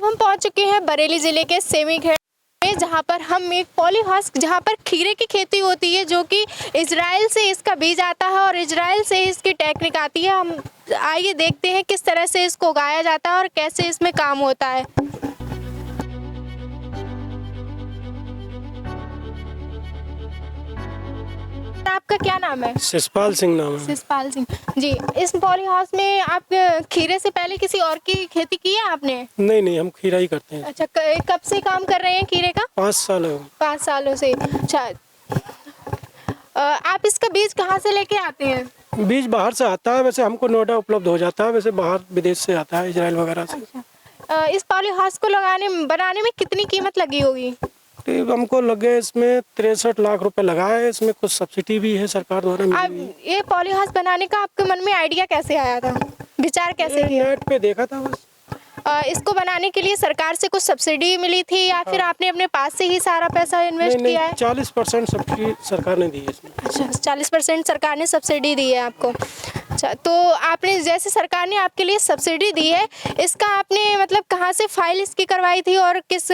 हम पहुंच चुके हैं बरेली ज़िले के सेमीखेड में, जहां पर हम एक पॉली हाउस, जहां पर खीरे की खेती होती है, जो कि इजराइल से इसका बीज आता है और इजराइल से इसकी टेक्निक आती है। हम आइए देखते हैं किस तरह से इसको उगाया जाता है और कैसे इसमें काम होता है। आपका क्या नाम है? शिषपाल सिंह नाम है। शिषपाल सिंह जी। इस पॉली हाउस में आप खीरे से पहले किसी और की खेती की है आपने? नहीं, हम खीरा ही करते हैं। अच्छा, कब से काम कर रहे हैं खीरे का? 5 साल हो। 5 सालों से। अच्छा, आप इसका बीज कहाँ से लेके आते हैं? बीज बाहर से आता है, वैसे हमको नोएडा उपलब्ध हो जाता है, वैसे बाहर विदेश से आता है, इजराइल वगैरह से। अच्छा, इस पॉली हाउस को बनाने में कितनी कीमत लगी होगी? हमको लगे इसमें 63 लाख रुपए लगा है। इसमें कुछ सब्सिडी भी है सरकार द्वारा मिली हुई। ये पॉली हाउस बनाने का आपके मन में आइडिया कैसे आया था, विचार कैसे किया? नेट पे देखा था बस। इसको बनाने के लिए सरकार से कुछ सब्सिडी मिली थी या फिर आपने अपने पास से ही सारा पैसा इन्वेस्ट किया है? 40% सब्सिडी सरकार ने दी है इसमें। अच्छा, 40% सरकार ने सब्सिडी दी है आपको। अच्छा, तो आपने जैसे सरकार ने आपके लिए सब्सिडी दी है, इसका आपने मतलब कहाँ से फाइल इसकी करवाई थी और किस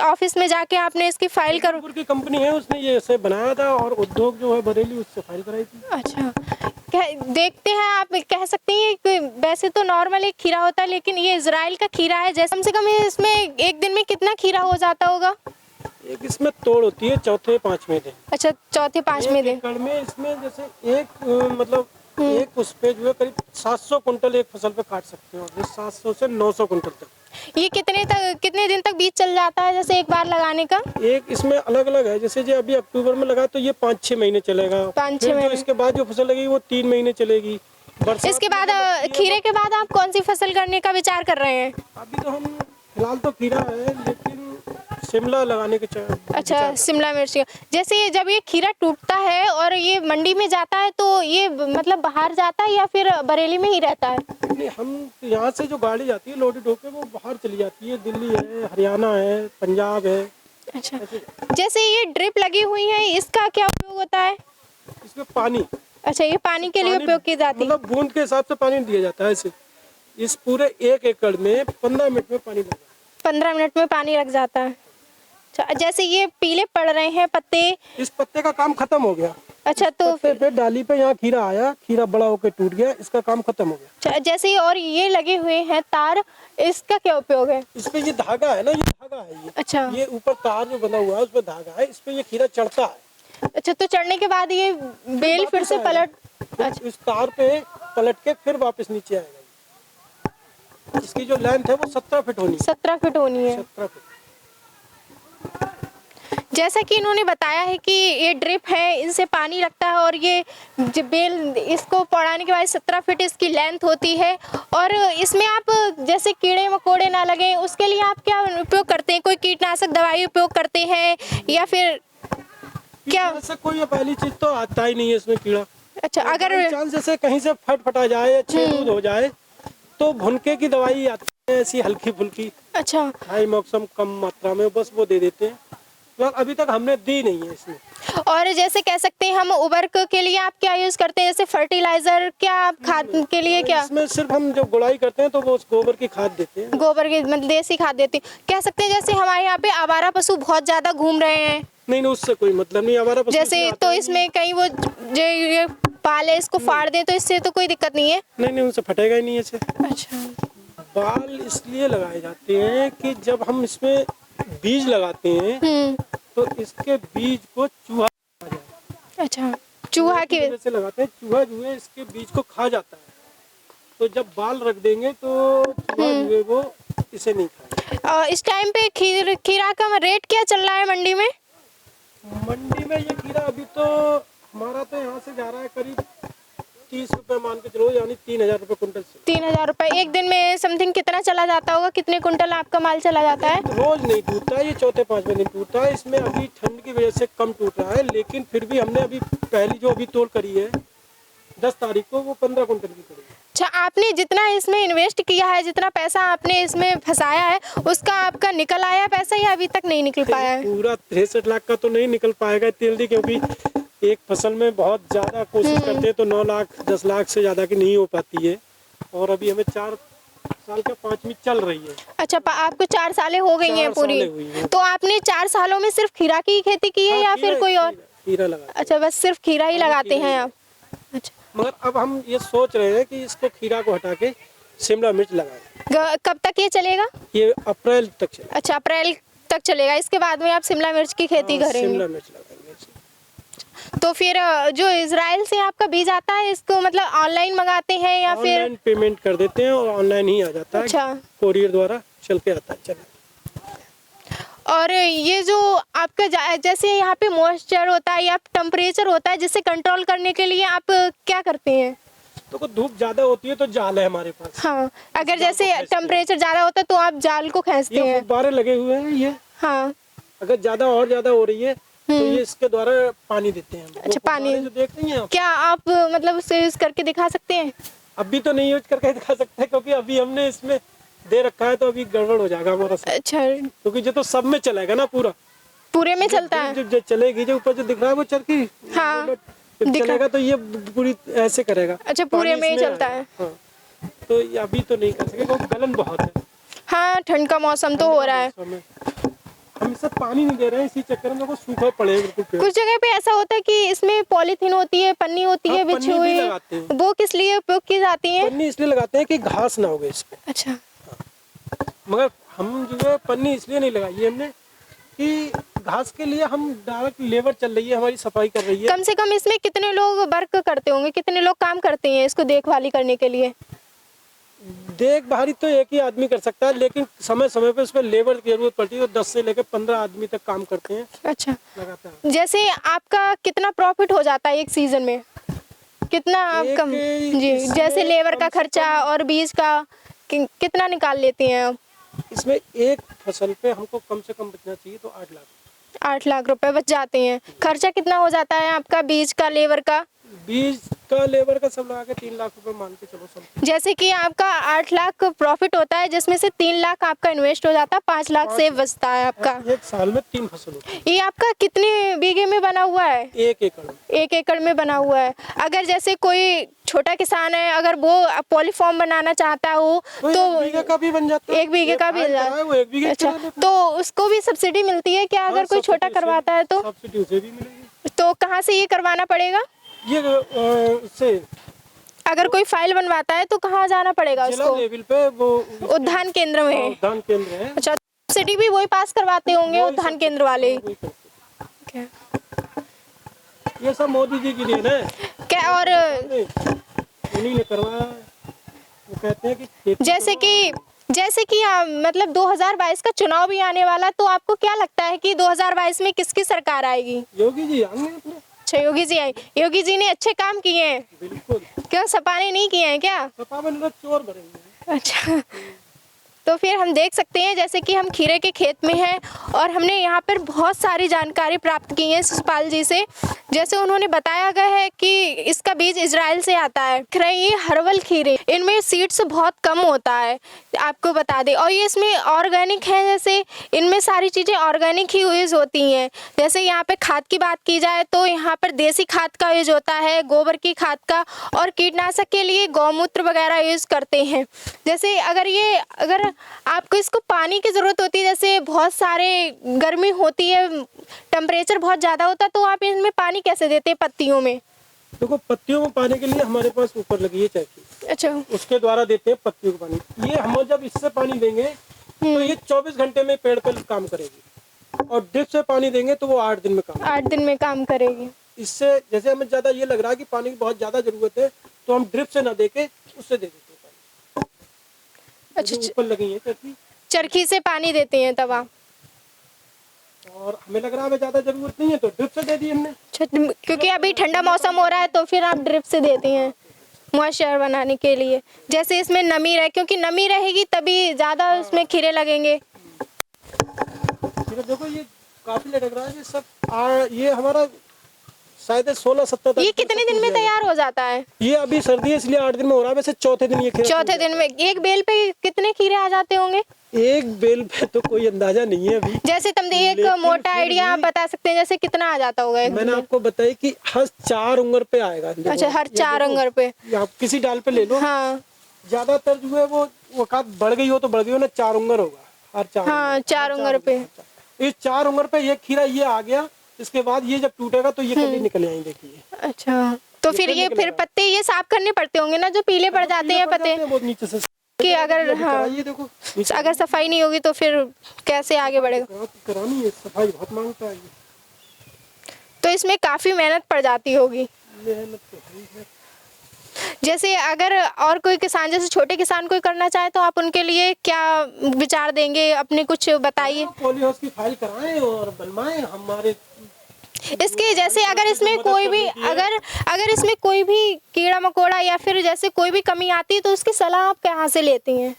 ऑफिस में जाके आपने इसकी फाइल की कंपनी है, उसने ये ऐसे बनाया था और उद्योग जो है बरेली, उससे फाइल कराई थी। अच्छा, देखते हैं, आप कह सकते हैं कि वैसे तो नॉर्मल एक खीरा होता है, लेकिन ये इजराइल का खीरा है। जैसे कम से कम इसमें एक दिन में कितना खीरा हो जाता होगा? एक इसमें तोड़ होती है चौथे पांचवें दिन। अच्छा, चौथे पांचवें दिन। एकड़ में इसमें जैसे एक उस पे जो है करीब 700 कुंटल एक फसल पे काट सकते हो, 700 से 900 कुंटल तक। ये कितने दिन तक बीज चल जाता है, जैसे एक बार लगाने का? एक इसमें अलग अलग है, जैसे जो अभी अक्टूबर में लगा तो ये 5-6 महीने चलेगा। 5-6 महीने। इसके बाद जो फसल लगेगी वो 3 महीने चलेगी। इसके बाद खीरे के बाद आप कौन सी फसल करने का विचार कर रहे हैं? अभी तो हम फिलहाल तो खीरा है, लेकिन शिमला लगाने के अच्छा, शिमला मिर्च। जैसे जब ये खीरा टूटता है और ये मंडी में जाता है, तो ये मतलब बाहर जाता है या फिर बरेली में ही रहता है? नहीं, हम यहाँ से जो गाड़ी जाती है लोडेड होकर वो बाहर चली जाती है, दिल्ली है, हरियाणा है, पंजाब है। अच्छा, जैसे ये ड्रिप लगी हुई है, इसका क्या उपयोग होता है? इसमें पानी। अच्छा, ये पानी के लिए उपयोग की जाती है? मतलब बूंद के हिसाब से पानी दिया जाता है इसे। इस पूरे 1 एकड़ में 15 मिनट में पानी लग जाता है। 15 मिनट में पानी लग जाता है। अच्छा, जैसे ये पीले पड़ रहे हैं पत्ते, इस पत्ते का काम खत्म हो गया। अच्छा, तो पत्ते पे डाली पे यहाँ खीरा आया, खीरा बड़ा होकर टूट गया, इसका काम खत्म हो गया। अच्छा, जैसे और ये लगे हुए हैं तार, इसका क्या उपयोग है? इसपे ये धागा है ना, ये धागा है ये। अच्छा, ये ऊपर तार जो बना हुआ है उसपे धागा है, इस पे ये खीरा चढ़ता है। अच्छा, तो चढ़ने के बाद ये बेल फिर से पलट, अच्छा, इस तार पे पलट के फिर वापस नीचे आएगा। इसकी जो लेंथ है वो 17 फीट होनी है। 17 फीट होनी है। 17 फीट। जैसा कि इन्होंने बताया है कि ये ड्रिप है, इनसे पानी लगता है और ये बेल, इसको पौड़ाने के बाद 17 फीट इसकी लेंथ होती है। और इसमें आप जैसे कीड़े मकोड़े ना लगे, उसके लिए आप क्या उपयोग करते हैं? कोई कीटनाशक दवाई उपयोग करते हैं या फिर क्या? ऐसा कोई पहली चीज तो आता ही नहीं है इसमें कीड़ा। अच्छा, अगर चांस जैसे कहीं से फटा जाए या छेद हो जाए तो भुनके की दवाई आती है, ऐसी हल्की फुल्की। अच्छा, हाई मौसम कम मात्रा में, बस वो दे देते हैं। तो अभी तक हमने दी नहीं है इसमें। और जैसे कह सकते हैं हम उर्वरक के लिए आप क्या यूज करते हैं, जैसे फर्टिलाइजर, क्या आप खाद के लिए क्या? इसमें सिर्फ हम जब गुड़ाई करते हैं तो वो गोबर की खाद देते हैं। गोबर की मतलब देसी खाद देते हैं। कह सकते हैं जैसे हमारे यहाँ पे आवारा पशु बहुत ज्यादा घूम रहे हैं। नहीं, उससे कोई मतलब नहीं। आवारा पशु जैसे तो इसमें कहीं वो जो ये पाले इसको फाड़ दे तो इससे तो कोई दिक्कत नहीं है? नहीं, उनसे फटेगा ही नहीं ऐसे। अच्छा, बाल इसलिए लगाए जाते हैं कि जब हम इसमें बीज लगाते हैं तो इसके बीज को चूहा खा जाए। अच्छा, चूहा की वजह से लगाते हैं। चूहा जो है इसके बीज को खा जाता है, तो जब बाल रख देंगे तो चूहा जो है वो इसे नहीं खाएगा। इस टाइम पे खीरा का रेट क्या चल रहा है मंडी में? मंडी में ये खीरा अभी तो हमारा तो यहाँ से जा रहा है करीब 30 रुपए मान के चलो, यानी 3000 रुपए कुंटल से। 3000 रुपए एक दिन में समथिंग कितना चला जाता होगा? कितने कुंटल आपका माल चला जाता है? रोज नहीं टूटता है, ये चौथे पांचवें दिन टूटता है। इसमें अभी ठंड की वजह से कम टूट रहा है, लेकिन फिर भी हमने अभी पहली जो अभी तोड़ करी है 10 तारीख को, वो 15 कुंटल की करी है। अच्छा, आपने जितना इसमें इन्वेस्ट किया है, जितना पैसा आपने इसमें फंसाया है, उसका आपका निकल आया पैसा या अभी तक नहीं निकल पाया है? पूरा 63 लाख का तो नहीं निकल पाएगा जल्दी, क्योंकि एक फसल में बहुत ज्यादा कोशिश करते हैं तो 9 लाख 10 लाख से ज्यादा की नहीं हो पाती है। और अभी हमें 4 साल का 5वीं चल रही है। अच्छा, आपको 4 सालें हो गई हैं 4 पूरी। सालें हुई हैं। तो आपने 4 सालों में सिर्फ खीरा की ही खेती की है हाँ, या फिर कोई और? खीरा लगा। अच्छा, बस सिर्फ खीरा ही अभी लगाते खीरा ही हैं आप। अच्छा, मगर अब हम ये सोच रहे हैं कि इसको खीरा को हटा के शिमला मिर्च लगाएं। कब तक ये चलेगा? ये अप्रैल तक चलेगा। अच्छा, अप्रैल तक चलेगा। इसके बाद में आप शिमला मिर्च की खेती हाँ, करेंगे। शिमला मिर्च लगाएंगे। तो फिर जो इजराइल से आपका बीज आता है, इसको मतलब ऑनलाइन मंगाते हैं या फिर? ऑनलाइन पेमेंट कर देते हैं और ऑनलाइन ही आ जाता है। अच्छा। कोरियर द्वारा चल के आता है। चला। और ये जो आपका जैसे यहाँ पे मॉइस्चर होता है या टेम्परेचर होता है, जिसे कंट्रोल करने के लिए आप क्या करते हैं? तो धूप ज्यादा होती है तो जाल है हमारे पास। हाँ, अगर जैसे टेम्परेचर ज्यादा होता है तो आप जाल को खींचते ये हैं। गुब्बारे लगे हुए हैं ये। हाँ। अगर ज्यादा और ज्यादा हो रही है तो ये इसके द्वारा पानी देते हैं। अच्छा, पानी जो देख रही हैं आप। क्या आप मतलब उसे यूज करके दिखा सकते हैं? अभी तो नहीं यूज करके दिखा सकते क्योंकि अभी हमने इसमें दे रखा है तो अभी गड़बड़ हो जाएगा हमारा सब। अच्छा, क्योंकि जो तो सब में चलेगा ना पूरे में चलता है। जो चलेगी, जो ऊपर जो दिख रहा है वो चरखी। हाँ, जब दिखा। चलेगा तो ये पूरी ऐसे करेगा। अच्छा, पूरे पानी में ही इसमें चलता आएगा। है। हाँ। तो ये अभी तो नहीं कर सके क्योंकि गलन बहुत है। हाँ, ठंड का मौसम तो हो रहा है। हम सब पानी नहीं दे रहे हैं, इसी चक्कर में देखो सूखा पड़े बिल्कुल पेड़। कुछ जगह पे ऐसा होता है कि इसमें पॉलीथीन होती है, पन्नी होती है हाँ, बिछी पन्नी भी हुई, लगाते हैं। वो किस लिए उपयोग की जाती है? पन्नी इसलिए लगाते हैं कि घास ना होगे इस पे। अच्छा। मगर हम जो है पन्नी इसलिए नहीं लगाई है हमने कि घास के लिए हम डायरेक्ट लेबर चल रही है, हमारी सफाई कर रही है। कम से कम इसमें कितने लोग वर्क करते होंगे, कितने लोग काम करते हैं इसको देखभाली करने के लिए? देखभाली तो एक ही आदमी कर सकता है, लेकिन समय समय पे उसमें लेबर की जरूरत पड़ती है। तो 10 से लेकर 15 आदमी तक काम करते हैं अच्छा। लगातार। जैसे आपका कितना प्रॉफिट हो जाता है एक सीजन में? कितना आपका? जी, इसमें जैसे लेबर का कम से खर्चा और बीज का कितना निकाल लेते हैं आप? इसमें एक फसल पे हमको कम से कम बचना चाहिए तो 8 लाख। 8 लाख रुपए बच जाते हैं। खर्चा कितना हो जाता है आपका बीज का, लेबर का? बीज का लेबर का सब लगा के 3 लाख रुपए मान के चलो सब। जैसे कि आपका 8 लाख प्रॉफिट होता है, जिसमें से 3 लाख आपका इन्वेस्ट हो जाता है, 5 लाख से बचता है आपका। एक साल में 3 फसल होती है। ये आपका कितने बीघे में बना हुआ है? 1 एकड़ में। 1 एकड़ में बना हुआ है। अगर जैसे कोई छोटा किसान है, अगर वो पॉलीफॉर्म बनाना चाहता हो तो 1 बीघे का भी बन जाता है। 1 बीघे का भी बन जाता है। वो 1 बीघे अच्छा, तो उसको भी सब्सिडी मिलती है क्या अगर कोई छोटा करवाता है तो? सब्सिडी उसे भी मिलेगी। तो कहाँ से ये करवाना पड़ेगा? ये उससे अगर कोई फाइल बनवाता है तो कहाँ जाना पड़ेगा जिला उसको? लेवल पे वो उद्यान केंद्र में। उद्यान केंद्र है। अच्छा, सब्सिडी भी वही पास करवाते होंगे उद्यान केंद्र वाले। वही करते क्या? हैं। ये सब मोदी जी की देन है। क्या? और उन्हीं ने करवाया है। वो कहते हैं कि खेती जैसे कि मतलब 2022 का चुनाव भी आने वाला, तो आपको क्या लगता है कि 2022 में किसकी सरकार आएगी? योगी जी आएंगे अपने। अच्छा, योगी जी आए। योगी जी ने अच्छे काम किए हैं। बिल्कुल। क्यों, सपा ने नहीं किए हैं क्या? सपा में लोग चोर भरेंगे। अच्छा, तो फिर हम देख सकते हैं जैसे कि हम खीरे के खेत में हैं और हमने यहाँ पर बहुत सारी जानकारी प्राप्त की है शिषपाल जी से। जैसे उन्होंने बताया गया है कि इसका बीज इजराइल से आता है। ये हर्बल खीरे, इनमें सीड्स बहुत कम होता है, आपको बता दें। और ये इसमें ऑर्गेनिक है, जैसे इनमें सारी चीज़ें ऑर्गेनिक ही यूज होती हैं। जैसे यहाँ पे खाद की बात की जाए तो यहाँ पर देसी खाद का यूज होता है, गोबर की खाद का, और कीटनाशक के लिए गौमूत्र वगैरह यूज करते हैं। जैसे अगर आपको इसको पानी की ज़रूरत होती है, जैसे बहुत सारे गर्मी होती है, टेम्परेचर बहुत ज़्यादा होता है, तो आप इनमें पानी कैसे देते हैं पत्तियों में? देखो, पत्तियों में पानी के लिए हमारे पास ऊपर लगी है चरखी। अच्छा। उसके द्वारा देते हैं पत्तियों को पानी। ये हम जब इससे पानी देंगे तो ये 24 घंटे में पेड़ पर काम करेगी, और ड्रिप से पानी देंगे तो वो 8 दिन में काम 8 दिन में काम करेगी। इससे जैसे हमें ज़्यादा ये लग रहा है कि पानी की बहुत ज़्यादा ज़रूरत है, तो हम ड्रिप से ना देके उससे दे देते हैं पानी। अच्छा, ऊपर लगी है चरखी, चरखी से पानी देते हैं तब आप? और हमें लग रहा है हमें ज़्यादा ज़रूरत नहीं है तो ड्रिप से दे दी हमने। अच्छा, क्योंकि अभी ठंडा मौसम हो रहा है तो फिर आप ड्रिप से देते हैं मॉइस्चर बनाने के लिए, जैसे इसमें नमी रहे, क्योंकि नमी रहेगी तभी ज़्यादा उसमें खीरे लगेंगे। देखो, ये काफी लग रहा है। ये सब ये हमारा शायद 16-17। ये कितने दिन में तैयार हो जाता है? ये अभी सर्दी है इसलिए 8 दिन में हो रहा है। वैसे चौथे दिन ये खीरा। चौथे दिन में एक बेल पे कितने खीरे आ जाते होंगे? एक बेल पे तो कोई अंदाजा नहीं है अभी। जैसे तुम एक मोटा आइडिया आप बता सकते हैं, जैसे कितना आ जाता होगा? मैंने आपको बताया कि हर 4 उंगर पे आएगा। अच्छा, हर 4 उंगर पे? आप किसी डाल पे ले लो। हाँ, ज्यादातर जो है वो औकात बढ़ गई हो तो बढ़ गई हो ना, 4 उंगर होगा हर 4 हाँ 4 उंगर पे। इस 4 उंगर पे ये खीरा ये आ गया, इसके बाद ये जब टूटेगा तो ये कली निकल आएंगे देखिए। अच्छा, तो फिर ये फिर पत्ते ये साफ करने पड़ते होंगे ना, जो पीले पड़ जाते हैं पत्ते, बहुत नीचे से कि अगर हाँ ये देखो अगर सफाई नहीं होगी तो फिर कैसे आगे बढ़ेगा। करानी है, सफाई बहुत मांगता है ये। तो इसमें काफी मेहनत पड़ जाती होगी। मेहनत तो है। जैसे अगर और कोई किसान, जैसे छोटे किसान कोई करना चाहे तो आप उनके लिए क्या विचार देंगे, अपने कुछ बताइए। पॉली हाउस की फाइल कराएं और बनवाएं हमारे इसके जैसे अगर इसमें कोई भी अगर इसमें कोई भी कीड़ा मकोड़ा या फिर जैसे कोई भी कमी आती है तो उसकी सलाह आप कहाँ से लेती हैं?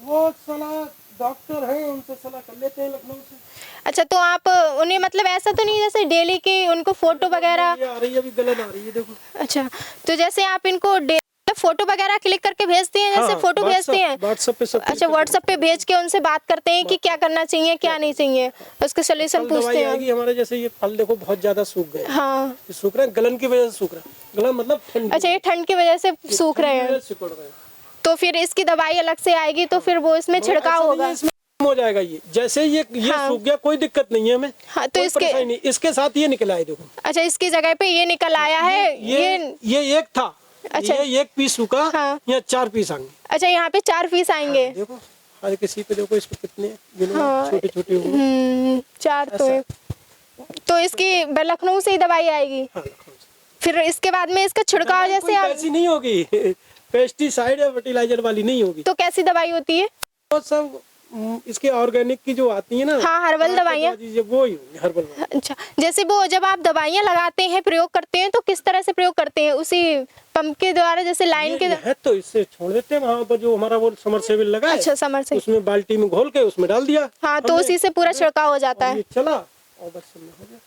वो सलाह डॉक्टर हैं, उनसे सलाह कर लेते हैं लखनऊ से। अच्छा, तो आप उन्हें मतलब ऐसा तो नहीं जैसे डेली के उनको फोटो वगैरह? ये आ रही है अभी गलत आ रही है देखो। अच्छा, तो जैसे आप इनको फोटो वगैरह क्लिक करके भेजते हैं, जैसे फोटो भेजते हैं व्हाट्सएप पे सब। अच्छा, व्हाट्सएप पे भेज के उनसे बात करते हैं कि क्या करना चाहिए क्या नहीं चाहिए, उसके सोल्यूशन पूछते हैं। हमारे जैसे ये फल देखो बहुत ज्यादा सूख गए। हाँ, ये सूख रहे हैं गलन की वजह से सूख रहा है। गलन मतलब ठंड। अच्छा, ये ठंड की वजह से सूख रहे हैं, सिकुड़ रहे हैं। तो फिर इसकी दवाई अलग से आएगी, तो फिर वो इसमें छिड़काव होगा। इसमें हो जाएगा ये, जैसे ये हाँ। सूख गया कोई दिक्कत नहीं है हमें। हाँ, तो इसके साथ ये निकला है देखो। अच्छा, इसकी जगह पे ये निकल आया है। ये एक था। अच्छा, ये एक पीस सूखा। हाँ। यहाँ 4 पीस आएंगे। अच्छा, यहाँ पे 4 पीस आएंगे। देखो हर किसी पे देखो इसको कितने हाँ। छोटे छोटे होंगे। 4 तो इसकी लखनऊ से ही दवाई आएगी। हाँ, लखनऊ से। फिर इसके बाद में इसका छिड़काव जैसे ऐसी नहीं होगी पेस्टिसाइड या फर्टिलाइजर वाली नहीं होगी। तो कैसी दवाई होती है? तो सब इसके ऑर्गेनिक की जो आती है ना, हाँ, हर्बल दवाइयाँ, वो ही होंगी हर्बल। अच्छा, जैसे वो जब आप दवाइयाँ लगाते हैं प्रयोग करते हैं तो किस तरह से प्रयोग करते हैं? उसी पंप के द्वारा, जैसे लाइन के है तो इससे छोड़ देते हैं वहाँ पर जो हमारा वो समरसेबल लगा है। अच्छा, समर से उसमें बाल्टी में घोल के उसमें डाल दिया। हाँ, तो उसी से पूरा छिड़काव हो जाता है। चला और बस हो गया।